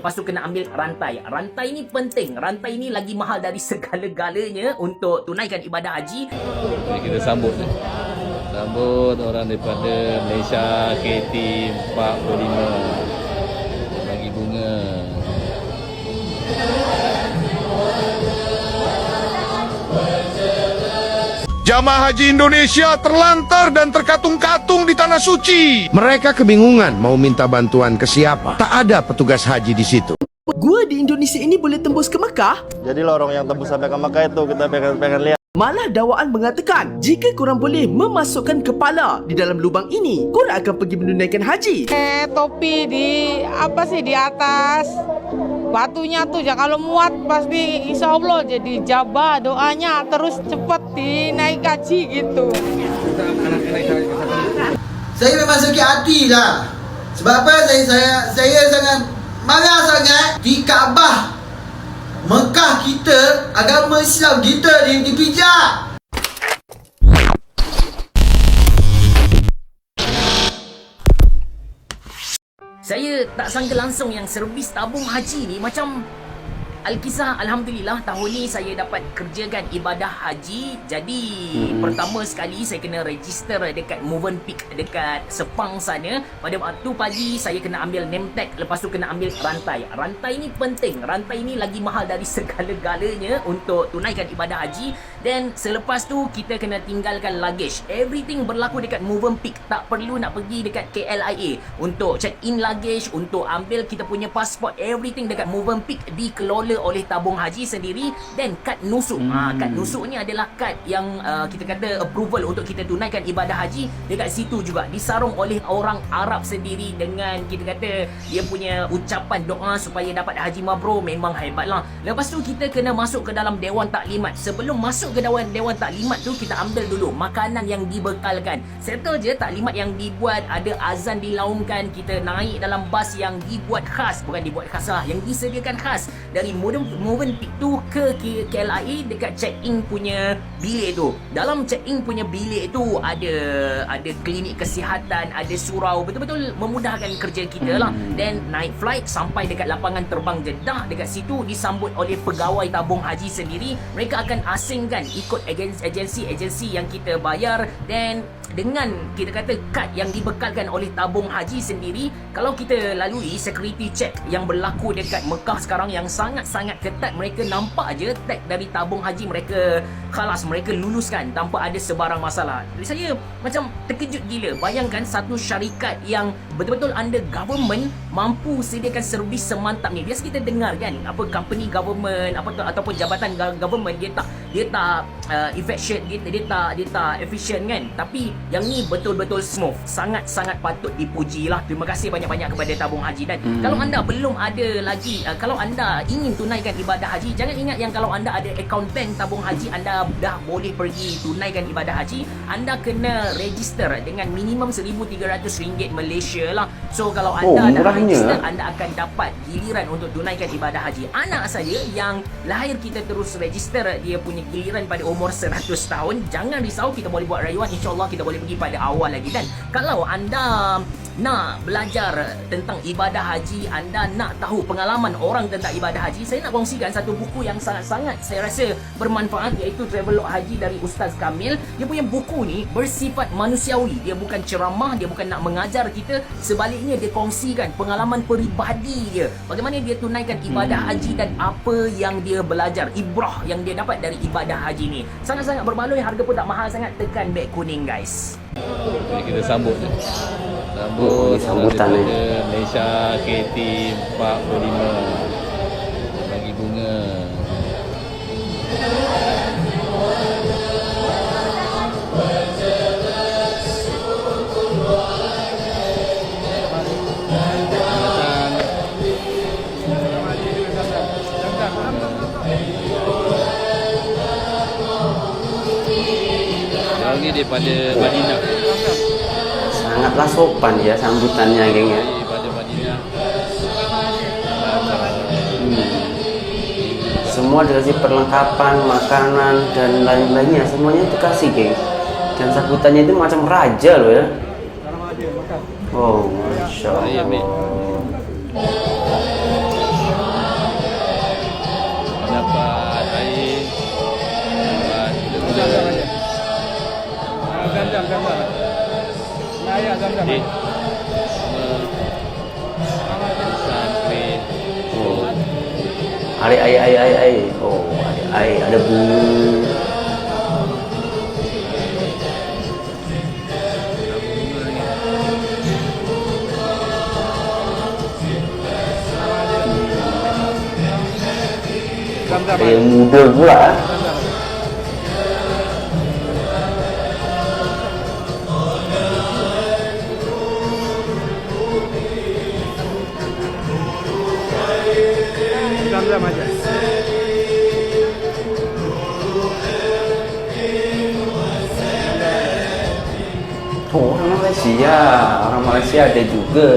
Lepas tu kena ambil rantai. Rantai ni penting. Rantai ni lagi mahal dari segala-galanya untuk tunaikan ibadah haji. Jadi kita sambut ni. Sambut orang daripada Malaysia KT 45. Bagi bunga. Jamaah Haji Indonesia terlantar dan terkatung-katung di Tanah Suci. Mereka kebingungan mau minta bantuan ke siapa. Tak ada petugas haji di situ. Gua di Indonesia ini boleh tembus ke Mekah? Jadi lorong yang tembus sampai ke Mekah itu kita pengen lihat. Malah dakwaan mengatakan, jika korang boleh memasukkan kepala di dalam lubang ini, korang akan pergi menunaikan haji. Topi di apa sih di atas batunya tuh ya, kalau muat pasti insya Allah jadi jabah, doanya terus cepat dinaik haji gitu. Saya memang sakit hati lah. Sebab apa? Saya sangat marah sangat di Kaabah Mekah kita, agama Islam kita dipijak. Saya tak sangka langsung yang servis tabung haji ni macam Alkisah, Alhamdulillah tahun ni saya dapat kerjakan ibadah haji. Jadi pertama sekali saya kena register dekat Movenpick dekat Sepang sana. Pada waktu pagi saya kena ambil name tag, lepas tu kena ambil rantai. Rantai ni penting. Rantai ni lagi mahal dari segala-galanya untuk tunaikan ibadah haji. Dan selepas tu kita kena tinggalkan luggage. Everything berlaku dekat Movenpick. Tak perlu nak pergi dekat KLIA untuk check in luggage, untuk ambil kita punya pasport. Everything dekat Movenpick dikelola oleh tabung haji sendiri. Dan kad nusuk. Kad nusuk ni adalah kad yang kita kata approval untuk kita tunaikan ibadah haji. Dekat situ juga disarung oleh orang Arab sendiri dengan kita kata dia punya ucapan doa supaya dapat haji mabrur. Memang hebat lah. Lepas tu kita kena masuk ke dalam Dewan Taklimat. Sebelum masuk ke Dewan Taklimat tu kita ambil dulu makanan yang dibekalkan. Settle je taklimat yang dibuat, ada azan dilaungkan, kita naik dalam bas yang dibuat khas, bukan dibuat khas lah, yang disediakan khas dari Movenpick tu ke KLIA dekat check-in punya bilik tu. Dalam check-in punya bilik tu ada klinik kesihatan, ada surau, betul-betul memudahkan kerja kita lah. Dan naik flight sampai dekat lapangan terbang Jeddah, dekat situ disambut oleh pegawai tabung haji sendiri. Mereka akan asingkan ikut agensi yang kita bayar, dan dengan kita kata kad yang dibekalkan oleh tabung haji sendiri. Kalau kita lalui security check yang berlaku dekat Mekah sekarang yang sangat-sangat ketat, mereka nampak je tag dari tabung haji, mereka khalas, mereka luluskan tanpa ada sebarang masalah. Jadi saya macam terkejut gila. Bayangkan satu syarikat yang betul-betul under government mampu sediakan servis semantap ni. Biasa kita dengar kan, apa company government ataupun jabatan government dia tak efficient, dia tak efficient kan. Tapi yang ni betul-betul smooth. Sangat-sangat patut dipuji lah. Terima kasih banyak-banyak kepada tabung haji. Dan kalau anda belum ada lagi, kalau anda ingin tunaikan ibadah haji, jangan ingat yang kalau anda ada akaun bank tabung haji, anda dah boleh pergi tunaikan ibadah haji. Anda kena register dengan minimum RM1,300 Malaysia lah. So kalau anda dah register, anda akan dapat giliran untuk tunaikan ibadah haji. Anak saja yang lahir kita terus register dia punya giliran pada umur 100 tahun. Jangan risau, kita boleh buat rayuan. InsyaAllah kita boleh pergi pada awal lagi. Dan kalau anda nak belajar tentang ibadah haji, anda nak tahu pengalaman orang tentang ibadah haji, saya nak kongsikan satu buku yang sangat-sangat saya rasa bermanfaat, iaitu Travelog Haji dari Ustaz Kamil. Dia punya buku ni bersifat manusiawi. Dia bukan ceramah, dia bukan nak mengajar kita. Sebaliknya dia kongsikan pengalaman peribadi dia, bagaimana dia tunaikan ibadah haji dan apa yang dia belajar, ibrah yang dia dapat dari ibadah haji ni. Sangat-sangat berbaloi, harga pun tak mahal sangat. Tekan beg kuning guys. Jadi kita sambut ni. Sambut sambutan daripada Malaysia KT 45. Bagi bunga. Ini daripada Madinah. Sangatlah sopan ya sambutannya, geng ya. Daripada Madinah. Semua dikasih perlengkapan, makanan dan lain-lainnya, semuanya dikasih, geng. Dan sambutannya itu macam raja loh ya. Oh, masya Allah. masjid pesantren. Oh. Ai. Oh, ai ada bunga. Ada yang muda pula. Oh, orang Malaysia ada juga.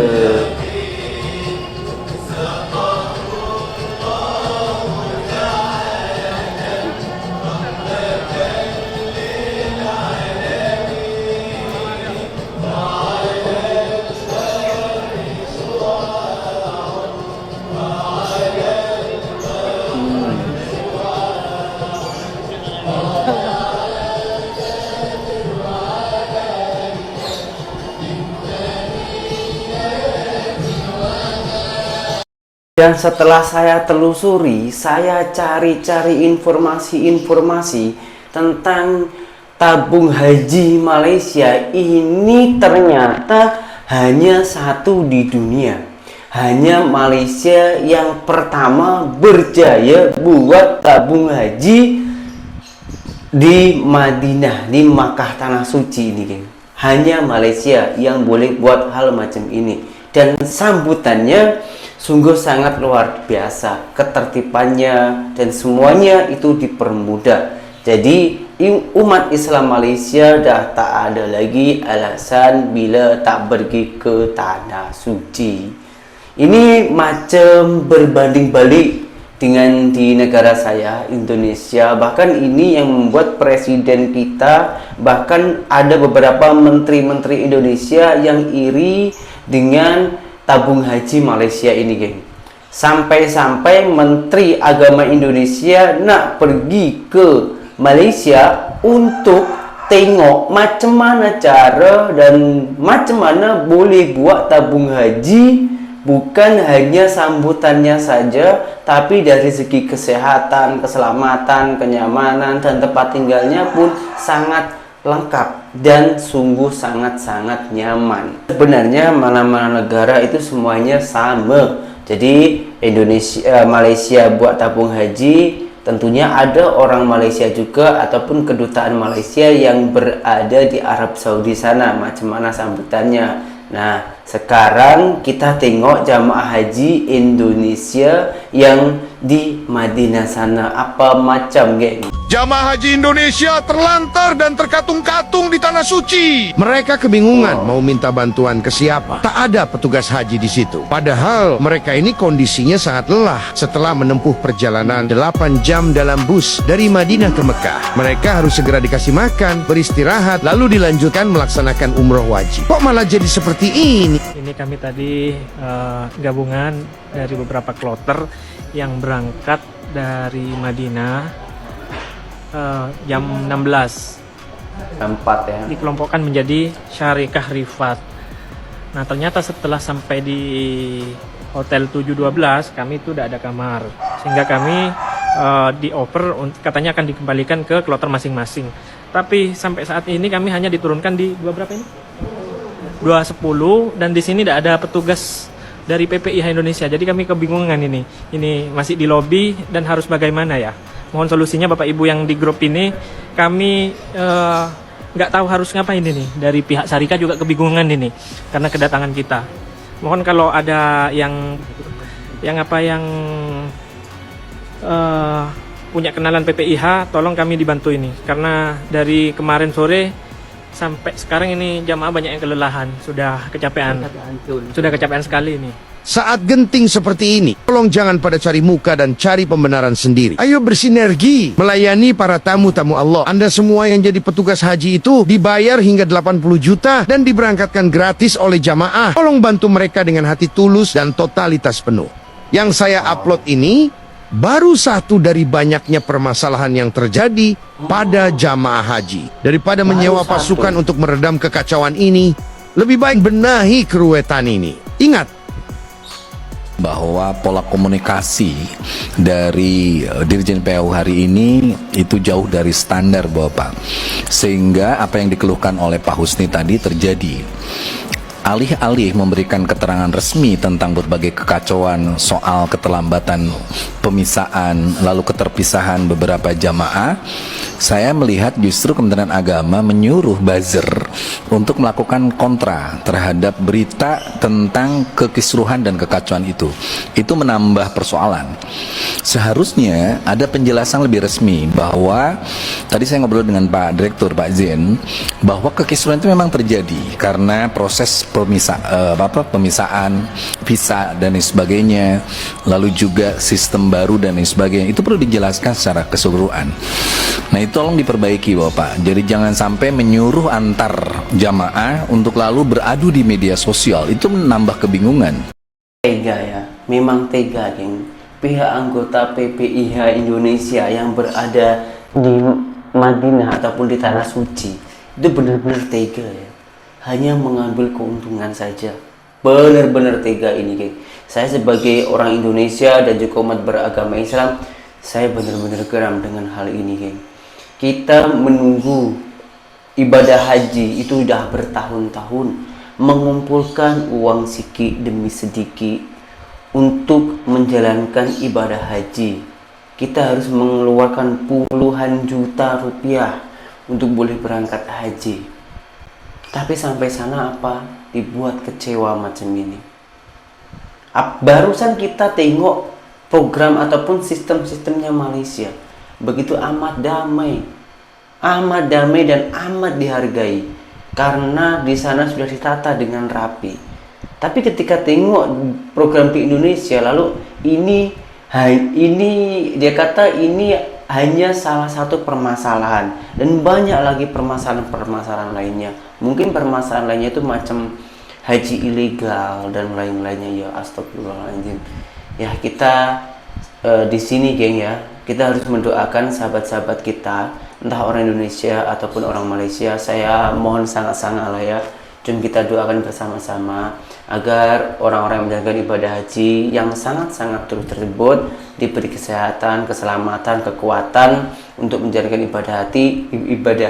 Dan setelah saya telusuri, saya cari-cari informasi-informasi tentang tabung haji Malaysia ini ternyata hanya satu di dunia. Hanya Malaysia yang pertama berjaya buat tabung haji di Madinah, di Makkah Tanah Suci ini, geng. Hanya Malaysia yang boleh buat hal macam ini. Dan sambutannya sungguh sangat luar biasa, ketertibannya dan semuanya itu dipermudah. Jadi umat Islam Malaysia dah tak ada lagi alasan bila tak pergi ke Tanah Suci. Ini macam berbanding balik dengan di negara saya, Indonesia. Bahkan ini yang membuat presiden kita, bahkan ada beberapa menteri-menteri Indonesia yang iri dengan tabung haji Malaysia ini, geng. Sampai-sampai Menteri Agama Indonesia nak pergi ke Malaysia untuk tengok macam mana cara dan macam mana boleh buat tabung haji. Bukan hanya sambutannya saja, tapi dari segi kesehatan, keselamatan, kenyamanan, dan tempat tinggalnya pun sangat lengkap dan sungguh sangat-sangat nyaman. Sebenarnya mana-mana negara itu semuanya sama. Jadi Malaysia buat tabung haji, tentunya ada orang Malaysia juga ataupun kedutaan Malaysia yang berada di Arab Saudi sana. Macam mana sambutannya? Nah, sekarang kita tengok jamaah haji Indonesia yang di Madinah sana apa macam, geng. Jamaah haji Indonesia terlantar dan terkatung-katung di Tanah Suci. Mereka kebingungan mau minta bantuan ke siapa. Tak ada petugas haji di situ. Padahal mereka ini kondisinya sangat lelah setelah menempuh perjalanan 8 jam dalam bus dari Madinah ke Mekah. Mereka harus segera dikasih makan, beristirahat, lalu dilanjutkan melaksanakan umroh wajib. Kok malah jadi seperti ini? Ini kami tadi gabungan dari beberapa kloter yang berangkat dari Madinah jam 16. Tempat ya. Dikelompokkan menjadi Syarikah Rifat. Nah, ternyata setelah sampai di Hotel 712, kami itu udah ada kamar. Sehingga kami dioper, katanya akan dikembalikan ke kloter masing-masing. Tapi sampai saat ini kami hanya diturunkan di 210 dan di sini tidak ada petugas dari PPIH Indonesia. Jadi kami kebingungan ini. Ini masih di lobi dan harus bagaimana ya? Mohon solusinya Bapak Ibu yang di grup ini. Kami nggak tahu harus ngapain ini. Dari pihak Syarikah juga kebingungan ini karena kedatangan kita. Mohon kalau ada yang punya kenalan PPIH, tolong kami dibantu ini. Karena dari kemarin sore sampai sekarang ini jamaah banyak yang kelelahan, sudah kecapean sekali ini. Saat genting seperti ini, tolong jangan pada cari muka dan cari pembenaran sendiri. Ayo bersinergi, melayani para tamu-tamu Allah. Anda semua yang jadi petugas haji itu dibayar hingga 80 juta dan diberangkatkan gratis oleh jamaah. Tolong bantu mereka dengan hati tulus dan totalitas penuh. Yang saya upload ini baru satu dari banyaknya permasalahan yang terjadi pada jamaah haji. Daripada menyewa pasukan untuk meredam kekacauan ini, Lebih baik benahi keruwetan ini. Ingat, bahwa pola komunikasi dari Dirjen PAU hari ini itu jauh dari standar Bapak, sehingga apa yang dikeluhkan oleh Pak Husni tadi terjadi. Alih-alih memberikan keterangan resmi tentang berbagai kekacauan soal keterlambatan pemisahan lalu keterpisahan beberapa jamaah, saya melihat justru Kementerian Agama menyuruh buzzer untuk melakukan kontra terhadap berita tentang kekisruhan dan kekacauan itu. Itu menambah persoalan. Seharusnya ada penjelasan lebih resmi bahwa tadi saya ngobrol dengan Pak Direktur, Pak Zen, bahwa kekisruhan itu memang terjadi karena proses pemisahan visa dan lain sebagainya, lalu juga sistem baru dan lain sebagainya. Itu perlu dijelaskan secara keseluruhan. Nah, itu tolong diperbaiki Bapak. Jadi jangan sampai menyuruh antar jamaah untuk lalu beradu di media sosial. Itu menambah kebingungan. Tega ya, memang tega geng. Pihak anggota PPIH Indonesia yang berada di Madinah ataupun di Tanah Suci itu benar-benar tega ya. Hanya mengambil keuntungan saja. Benar-benar tega ini geng. Saya sebagai orang Indonesia dan juga umat beragama Islam, saya benar-benar geram dengan hal ini geng. Kita menunggu ibadah haji itu sudah bertahun-tahun, mengumpulkan uang sedikit demi sedikit untuk menjalankan ibadah haji. Kita harus mengeluarkan puluhan juta rupiah untuk boleh berangkat haji. Tapi sampai sana apa? Dibuat kecewa macam ini. Barusan kita tengok program ataupun sistem-sistemnya Malaysia. Begitu amat damai dan amat dihargai. Karena di sana sudah ditata dengan rapi. Tapi ketika tengok program di Indonesia, lalu ini dia kata ini hanya salah satu permasalahan dan banyak lagi permasalahan lainnya. Mungkin permasalahan lainnya itu macam haji ilegal dan lain-lainnya ya, astagfirullahaladzim. Ya kita di sini geng ya, kita harus mendoakan sahabat-sahabat kita, entah orang Indonesia ataupun orang Malaysia. Saya mohon sangat-sangat lah ya, cuma kita doakan bersama-sama agar orang-orang yang menjalankan ibadah haji yang sangat-sangat terus tersebut diberi kesehatan, keselamatan, kekuatan untuk menjalankan ibadah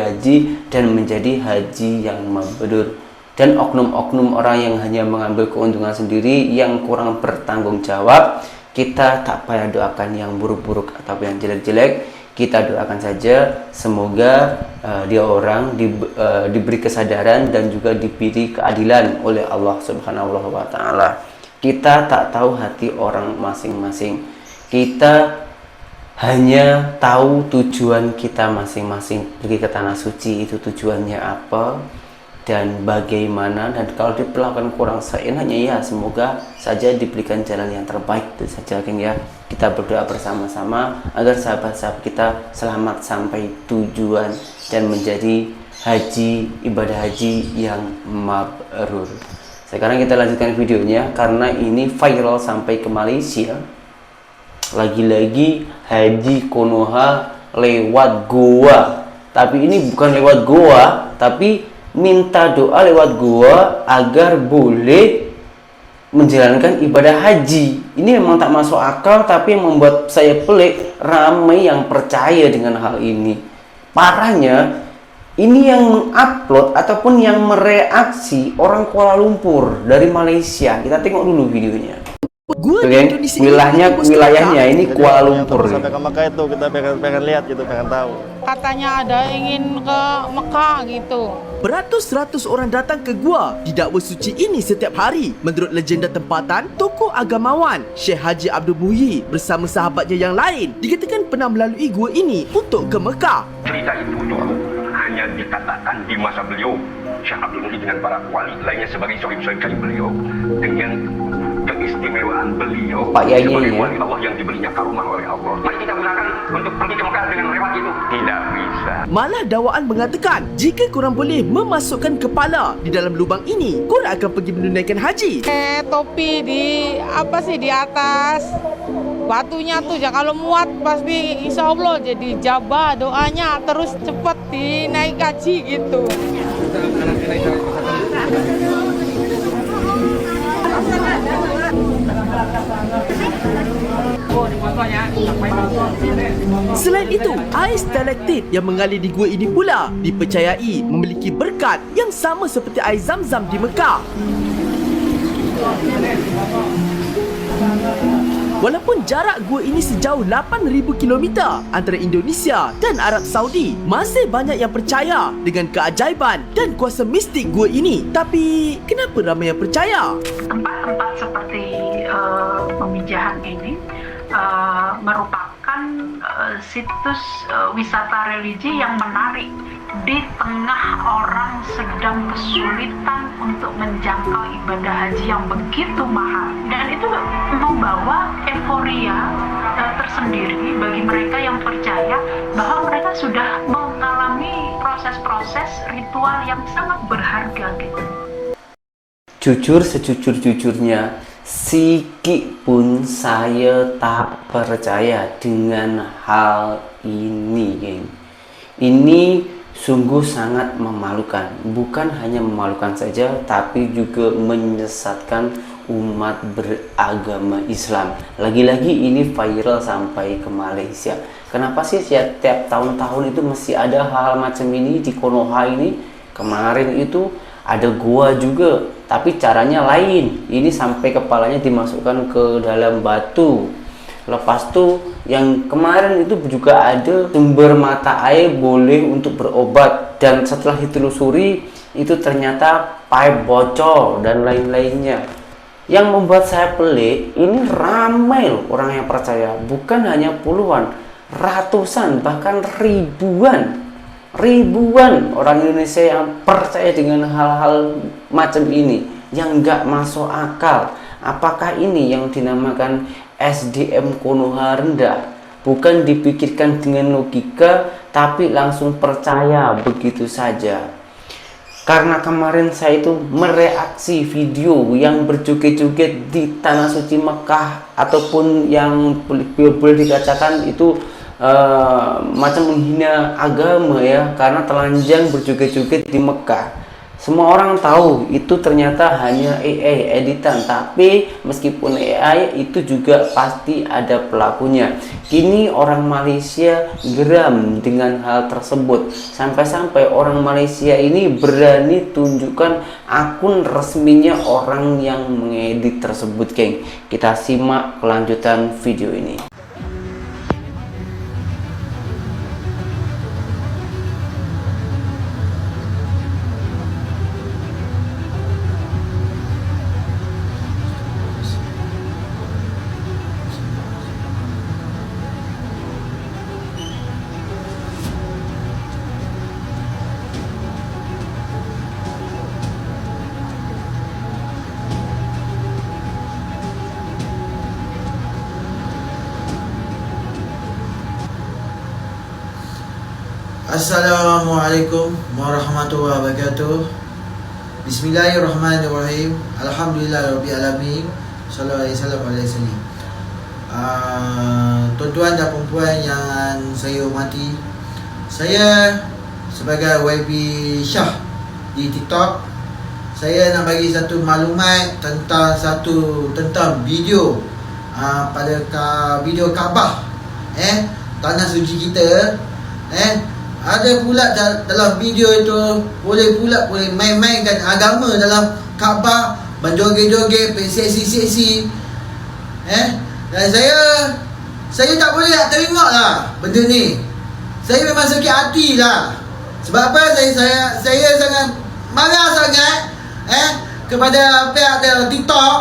haji dan menjadi haji yang mabrur. Dan oknum-oknum orang yang hanya mengambil keuntungan sendiri yang kurang bertanggung jawab, kita tak payah doakan yang buruk-buruk atau yang jelek-jelek. Kita doakan saja semoga dia orang diberi kesadaran dan juga diberi keadilan oleh Allah Subhanahu wa Ta'ala. Kita tak tahu hati orang masing-masing. Kita hanya tahu tujuan kita masing-masing pergi ke Tanah Suci itu tujuannya apa dan bagaimana, dan kalau diperlakukan kurang seenaknya ya semoga saja diberikan jalan yang terbaik. Itu saja geng ya, kita berdoa bersama-sama agar sahabat-sahabat kita selamat sampai tujuan dan menjadi ibadah haji yang mabrur. Sekarang kita lanjutkan videonya karena ini viral sampai ke Malaysia. Lagi-lagi haji Konoha lewat goa, tapi ini bukan lewat goa, tapi minta doa lewat gua agar boleh menjalankan ibadah haji. Ini memang tak masuk akal, tapi yang membuat saya pelik, ramai yang percaya dengan hal ini. Parahnya, ini yang mengupload ataupun yang mereaksi orang Kuala Lumpur dari Malaysia. Kita tengok dulu videonya. Wilayahnya ini Kuala Lumpur. Sampai ke Mekah itu kita pengen lihat gitu, pengen tahu. Katanya ada ingin ke Mekah gitu. Beratus-ratus orang datang ke gua di dakwa suci ini setiap hari. Menurut legenda tempatan, tokoh agamawan Syekh Haji Abdul Muhyi bersama sahabatnya yang lain dikatakan pernah melalui gua ini untuk ke Mekah. Cerita itu hanya dikatakan di masa beliau, Syekh Abdul Muhyi dengan para wali lainnya sebagai sahib-sahib beliau, dengan keistimewaan beliau sebagai wali Allah yang diberinya karomah oleh Allah. Mari kita gunakan untuk pergi ke Mekah dengan lewat itu. Tidak bisa. Malah dakwaan mengatakan jika korang boleh memasukkan kepala di dalam lubang ini, korang akan pergi menunaikan haji. Topi di atas batunya tuh ya, kalau muat pasti insya Allah jadi jabah, doanya terus cepat dinaik haji gitu. Selain itu, air stalaktit yang mengalir di gua ini pula dipercayai memiliki berkat yang sama seperti air Zam-Zam di Mekah. Walaupun jarak gua ini sejauh 8,000 km antara Indonesia dan Arab Saudi, masih banyak yang percaya dengan keajaiban dan kuasa mistik gua ini. Tapi, kenapa ramai yang percaya? Tempat-tempat seperti pemijahan ini merupakan situs wisata religi yang menarik di tengah orang sedang kesulitan untuk menjangkau ibadah haji yang begitu mahal, dan itu membawa euforia tersendiri bagi mereka yang percaya bahwa mereka sudah mengalami proses-proses ritual yang sangat berharga gitu. Jujur sejujur-jujurnya, sikit pun saya tak percaya dengan hal ini, geng. Ini sungguh sangat memalukan. Bukan hanya memalukan saja, tapi juga menyesatkan umat beragama Islam. Lagi-lagi ini viral sampai ke Malaysia. Kenapa sih setiap tahun-tahun itu mesti ada hal macam ini di Konoha ini? Kemarin itu ada gua juga, tapi caranya lain. Ini sampai kepalanya dimasukkan ke dalam batu. Lepas itu yang kemarin itu juga ada sumber mata air boleh untuk berobat, dan setelah ditelusuri itu ternyata pipe bocor dan lain-lainnya. Yang membuat saya pelik, ini ramai loh orang yang percaya, bukan hanya puluhan, ratusan, bahkan ribuan orang Indonesia yang percaya dengan hal-hal macam ini yang nggak masuk akal. Apakah ini yang dinamakan SDM Konoha rendah? Bukan dipikirkan dengan logika, tapi langsung percaya begitu saja. Karena kemarin saya itu mereaksi video yang berjoget-joget di Tanah Suci Mekah, ataupun yang boleh dikatakan itu macam menghina agama ya, karena telanjang berjoget-joget di Mekah. Semua orang tahu itu ternyata hanya AI editan, tapi meskipun AI itu juga pasti ada pelakunya. Kini orang Malaysia geram dengan hal tersebut, sampai-sampai orang Malaysia ini berani tunjukkan akun resminya orang yang mengedit tersebut, geng. Kita simak kelanjutan video ini. Assalamualaikum warahmatullahi wabarakatuh. Bismillahirrahmanirrahim. Alhamdulillahirrahmanirrahim. Sallallahu alaihi wasallam. Tuan-tuan dan puan yang saya hormati, saya sebagai YB Shah di TikTok, saya nak bagi satu maklumat tentang video pada video Kaabah, tanah suci kita. Ada pula dalam video itu boleh main-mainkan agama dalam Kaabah, menjoget-joget, seksi-seksi. Dan saya tak boleh nak terima lah benda ni. Saya memang sakit hati lah. Sebab apa? Saya sangat marah sangat kepada pihak dari TikTok.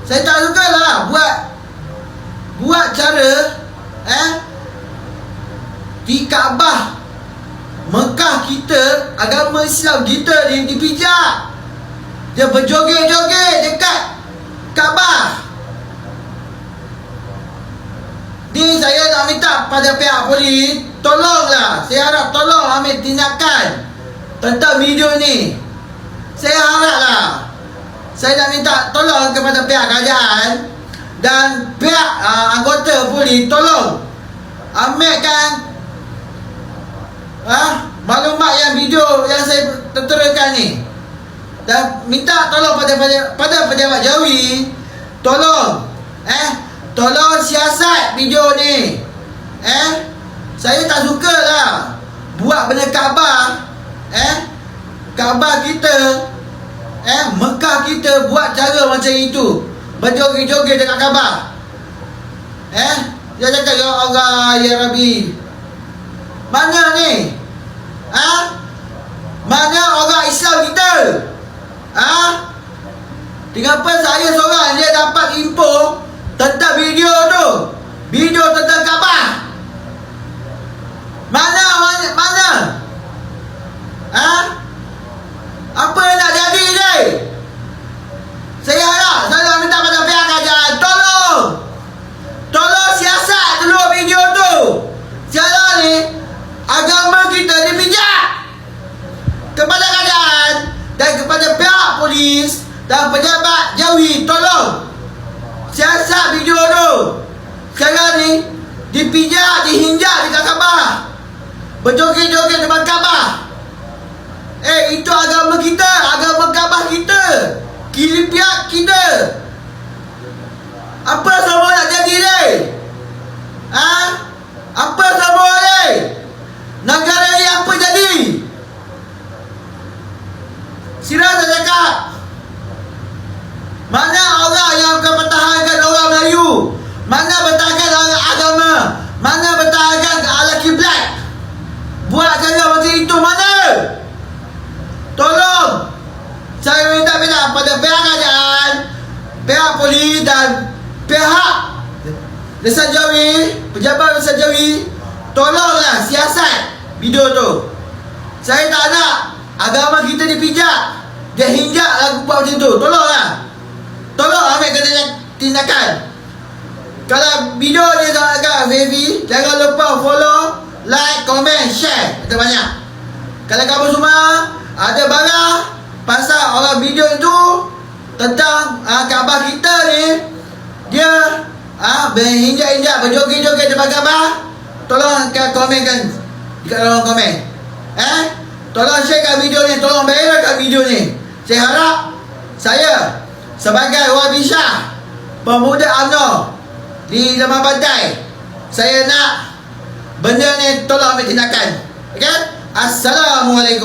Saya tak suka lah buat cara di Kaabah Mekah kita, agama Islam kita dipijak. Dia berjoget-joget dekat Kaabah. Ni saya nak minta pada pihak polis, tolonglah. Saya harap tolong ambil tindakan tentang video ni. Saya haraplah. Saya nak minta tolong kepada pihak kerajaan dan pihak anggota polis, tolong ambilkan maklumat yang video yang saya terterakan ni, dan minta tolong pada pejabat Jawi, tolong tolong siasat video ni. Saya tak suka lah buat benda Kaabah. Kaabah kita, Mekah kita buat cara macam itu, berjoget-joget dekat Kaabah. Dia cakap, ya Allah, ya Rabbi, mana ni? Mana orang Islam kita? Kenapa saya seorang dia dapat info tentang video tu, video tentang Kaabah? Mana? Apa yang nak jadi ni? Saya nak minta pada pihak kerajaan, tolong siasat dulu video tu. Sekarang ni agama kita dipijak. Kepada kerajaan dan kepada pihak polis dan pejabat Jawi, tolong siasat video tu. Sekarang ni dipijak, dihinjak dekat Kaabah, berjoget-joget depan Kaabah. Itu agama kita, agama Kaabah kita, kilipiak kita. Apa semua nak jadi ni? Apa semua ni? Negara ni apa jadi? Sila saya cakap, mana orang yang akan pertahankan orang Melayu? Mana pertahankan orang agama? Mana pertahankan ala kiblat? Buat cara macam itu mana? Tolong, saya minta pada pihak kerajaan, pihak polis dan pihak Desa Jawi, pejabat Desa Jawi, tolonglah siasat video tu. Saya tak nak agama kita dipijak, dia hinjak lagu buat macam tu. Tolong ambil tindakan. Kalau video ni agak wavy, jangan lupa follow, like, komen, share. Itu banyak. Kalau kamu semua ada barang pasal orang video itu tentang Kaabah kita ni, dia berhinjak-hinjak, berjoget-joget depan Kaabah, tolong komenkan dekat dalam komen. Tolong sharekan video ni, tolong viralkan video ni. Saya harap saya sebagai Wabisha, pemuda UMNO di Lemah Pantai, saya nak benda ni tolong ambil tindakan. Okay? Assalamualaikum.